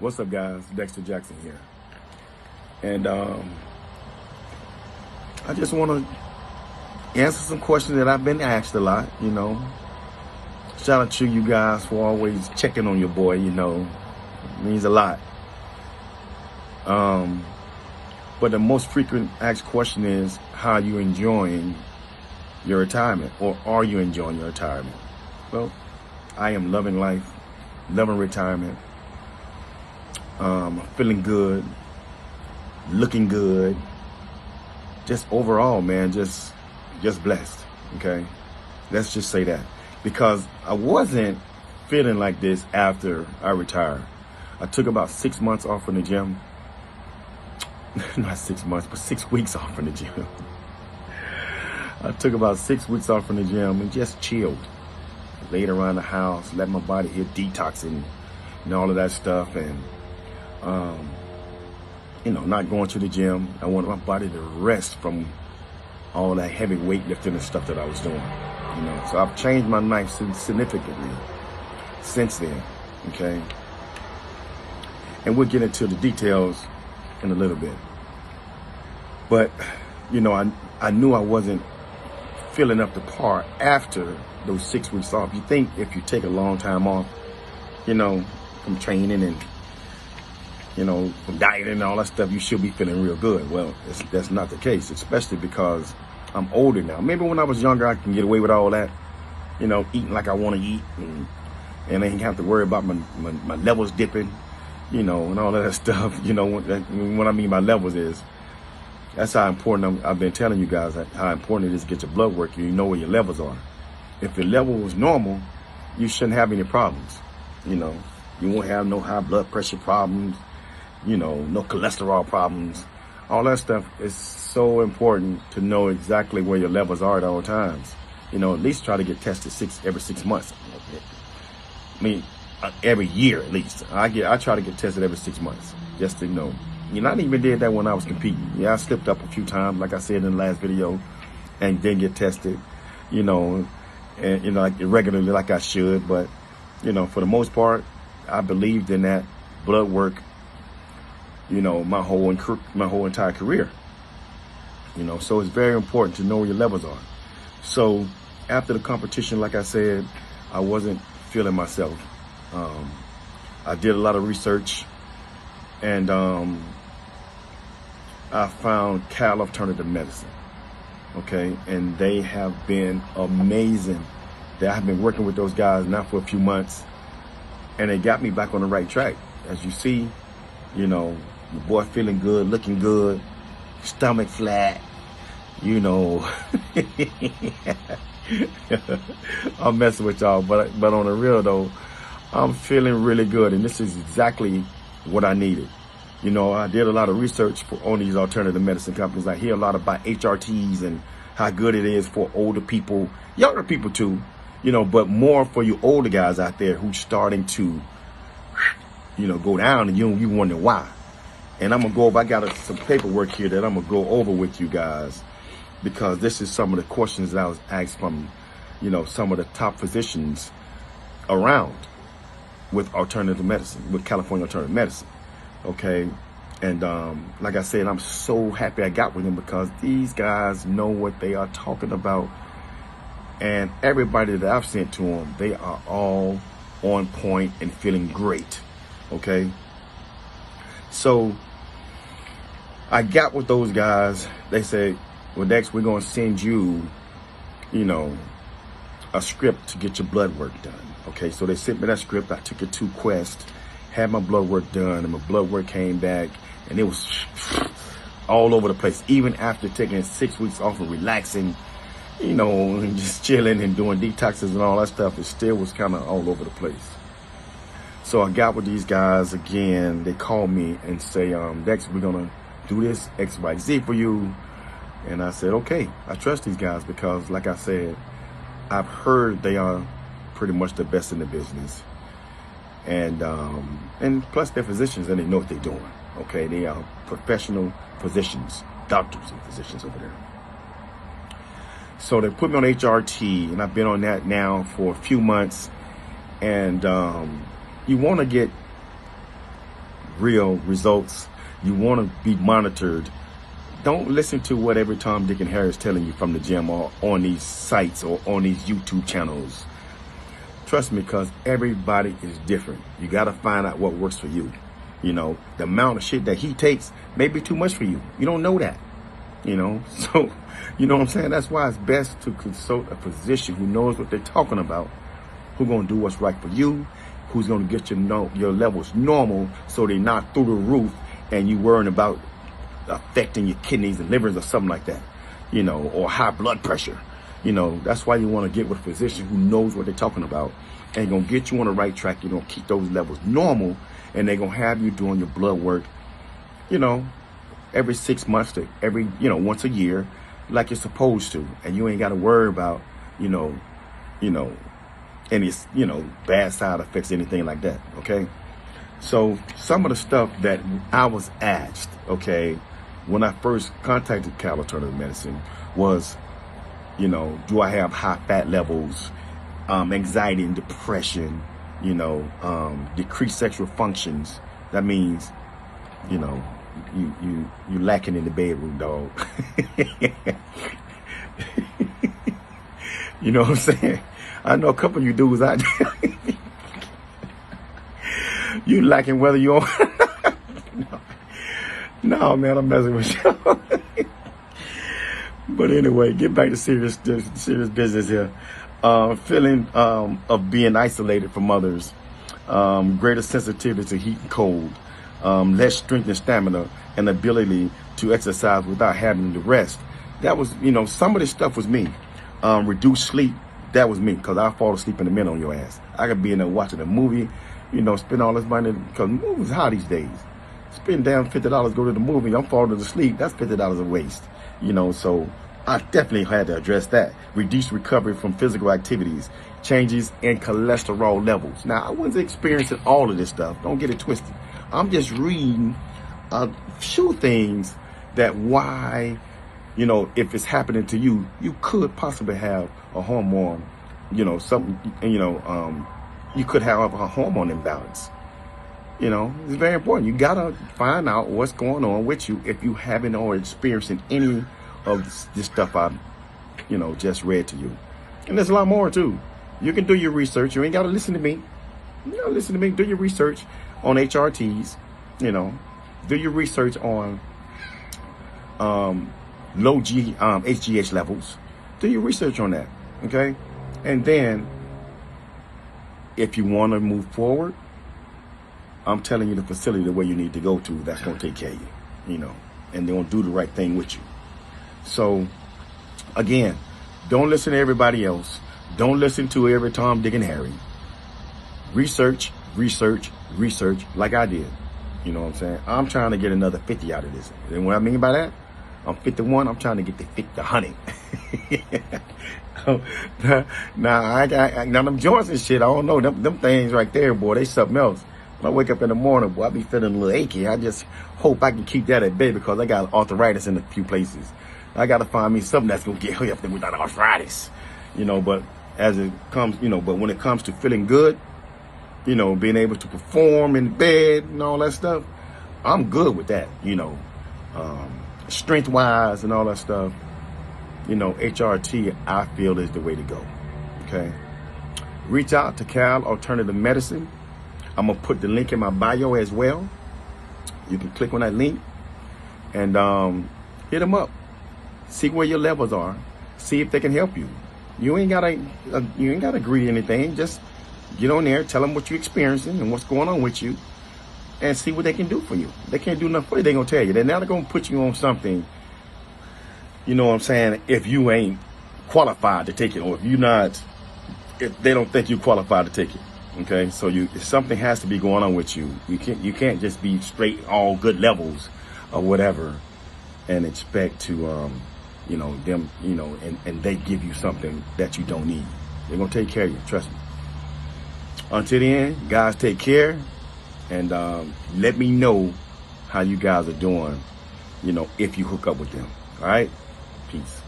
What's up, guys? Dexter Jackson here. And I just want to answer some questions that I've been asked a lot, Shout out to you guys for always checking on your boy, It means a lot. But the most frequent asked question is, how are you enjoying your retirement? Or are you enjoying your retirement? Well, I am loving life, loving retirement. Feeling good, looking good, just overall, man, just blessed. Okay, let's just say that, because I wasn't feeling like this after I retired. I took about 6 months off from the gym. Not 6 months, but 6 weeks off from the gym. I took about 6 weeks off from the gym and just chilled, laid around the house, let my body hit detoxing and all of that stuff, and not going to the gym. I wanted my body to rest from all that heavy weightlifting and stuff that I was doing. So I've changed my life significantly since then. Okay, and we'll get into the details in a little bit. But I knew I wasn't feeling up to par after those 6 weeks off. You think if you take a long time off, from training and from dieting and all that stuff, you should be feeling real good. Well, that's not the case, especially because I'm older now. Maybe when I was younger, I can get away with all that, eating like I want to eat, and I ain't have to worry about my levels dipping, and all of that stuff. What I mean by levels is, that's how important I've been telling you guys how important it is to get your blood work. You know where your levels are. If your level was normal, you shouldn't have any problems. You won't have no high blood pressure problems. No cholesterol problems. All that stuff is so important to know exactly where your levels are at all times. At least try to get tested every 6 months. I mean, every year at least. I try to get tested every 6 months just to know. I even did that when I was competing. Yeah, I slipped up a few times, like I said in the last video, and didn't get tested. And like regularly, like I should. But for the most part, I believed in that blood work. My whole entire career. So it's very important to know where your levels are. So after the competition, like I said, I wasn't feeling myself. I did a lot of research, and I found Cal Alternative Medicine. Okay, and they have been amazing. I've been working with those guys now for a few months, and they got me back on the right track. As you see, your boy feeling good, looking good, stomach flat, I'm messing with y'all, but on the real though, I'm feeling really good, and this is exactly what I needed. I did a lot of research on these alternative medicine companies. I hear a lot about HRTs and how good it is for older people, younger people too, but more for you older guys out there who's starting to, go down, and you wonder why. And I'm gonna go over. I got some paperwork here that I'm gonna go over with you guys, because this is some of the questions that I was asked from, some of the top physicians around with alternative medicine, with California alternative medicine. Okay, and like I said, I'm so happy I got with them, because these guys know what they are talking about, and everybody that I've sent to them, they are all on point and feeling great. Okay. So I got with those guys. They said, well, Dex, we're going to send you, a script to get your blood work done. Okay, so they sent me that script. I took it to Quest, had my blood work done, and my blood work came back, and it was all over the place. Even after taking 6 weeks off and relaxing, and just chilling and doing detoxes and all that stuff, it still was kind of all over the place. So I got with these guys again. They called me and say, Dex, we're going to do this X, Y, Z for you. And I said, okay, I trust these guys, because like I said, I've heard they are pretty much the best in the business. And plus they're physicians and they know what they're doing. Okay, they are professional physicians, doctors and physicians over there. So they put me on HRT, and I've been on that now for a few months. And you want to get real results. You want to be monitored. Don't listen to what every Tom, Dick, and Harry is telling you from the gym or on these sites or on these YouTube channels. Trust me, because everybody is different. You got to find out what works for you. You know, the amount of shit that he takes may be too much for you. You don't know that. You know, so, you know what I'm saying? That's why it's best to consult a physician who knows what they're talking about, who's going to do what's right for you, who's going to get your levels normal so they're not through the roof and you worrying about affecting your kidneys and livers or something like that, you know, or high blood pressure. You know, that's why you want to get with a physician who knows what they're talking about and going to get you on the right track. You're going to keep those levels normal, and they're going to have you doing your blood work, you know, every 6 months to every, you know, once a year, like you're supposed to. And you ain't got to worry about, you know, any, you know, bad side effects, anything like that. Okay. So some of the stuff that I was asked, okay, when I first contacted Cal Alternative Medicine was, you know, do I have high fat levels, anxiety and depression, you know, decreased sexual functions. That means, you know, you lacking in the bedroom, dog. You know what I'm saying? I know a couple of you dudes out there. You lacking whether you're on. No, man, I'm messing with you. But anyway, get back to serious business here. Feeling of being isolated from others, greater sensitivity to heat and cold, less strength and stamina, and ability to exercise without having to rest. That was, you know, some of this stuff was me. Reduced sleep, that was me, because I fall asleep in a minute on your ass. I could be in there watching a movie, you know, spend all this money, because movies high these days. Spend damn $50, go to the movie, I'm falling asleep, that's $50 a waste. You know, so I definitely had to address that. Reduced recovery from physical activities, changes in cholesterol levels. Now, I wasn't experiencing all of this stuff. Don't get it twisted. I'm just reading a few things that why, you know, if it's happening to you, you could possibly have a hormone, you know, something, you know, you could have a hormone imbalance. You know, it's very important. You got to find out what's going on with you if you haven't or experiencing any of this stuff I, you know, just read to you. And there's a lot more too. You can do your research. You ain't got to listen to me. You know, listen to me. Do your research on HRTs. You know, do your research on low HGH levels. Do your research on that. Okay, and then if you want to move forward, I'm telling you the facility the way you need to go to. That's going to take care of you. You know, and they're going to do the right thing with you. So, again, don't listen to everybody else. Don't listen to every Tom, Dick, and Harry. Research, research, research, like I did. You know what I'm saying? I'm trying to get another 50 out of this. And what I mean by that, I'm 51. I'm trying to get the 100. Now, now them joints and shit, I don't know. Them things right there, boy, they something else. When I wake up in the morning, boy, I be feeling a little achy. I just hope I can keep that at bay because I got arthritis in a few places. I got to find me something that's going to get help with that arthritis, you know, but as it comes, you know, but when it comes to feeling good, you know, being able to perform in bed and all that stuff, I'm good with that, you know, strength-wise and all that stuff. You know, HRT, I feel, is the way to go, okay? Reach out to Cal Alternative Medicine. I'm going to put the link in my bio as well. You can click on that link and hit them up. See where your levels are. See if they can help you. You ain't gotta agree to anything. Just get on there, tell them what you're experiencing and what's going on with you, and see what they can do for you. They can't do nothing for you. They're gonna tell you. They're not gonna put you on something. You know what I'm saying? If you ain't qualified to take it, or if they don't think you qualified to take it. Okay, so something has to be going on with you. You can't just be straight all good levels or whatever, and expect to you know, them, you know, and they give you something that you don't need. They're gonna take care of you, trust me. Until then, guys, take care, and let me know how you guys are doing, you know, if you hook up with them. All right, peace.